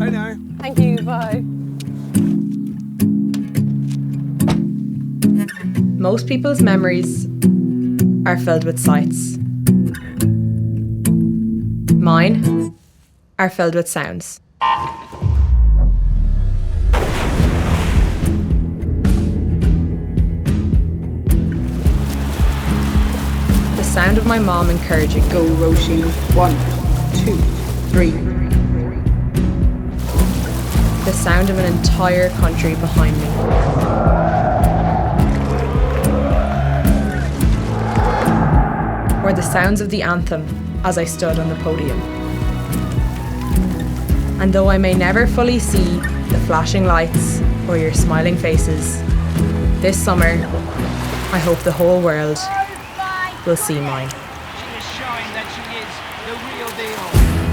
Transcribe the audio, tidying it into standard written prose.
I know. Thank you, bye. Most people's memories are filled with sights. Mine are filled with sounds. The sound of my mom encouraging me. Go, Róisín. 1, 2, 3. The sound of an entire country behind me. Or the sounds of the anthem as I stood on the podium. And though I may never fully see the flashing lights or your smiling faces, this summer, I hope the whole world will see mine. She is showing that she is the real deal.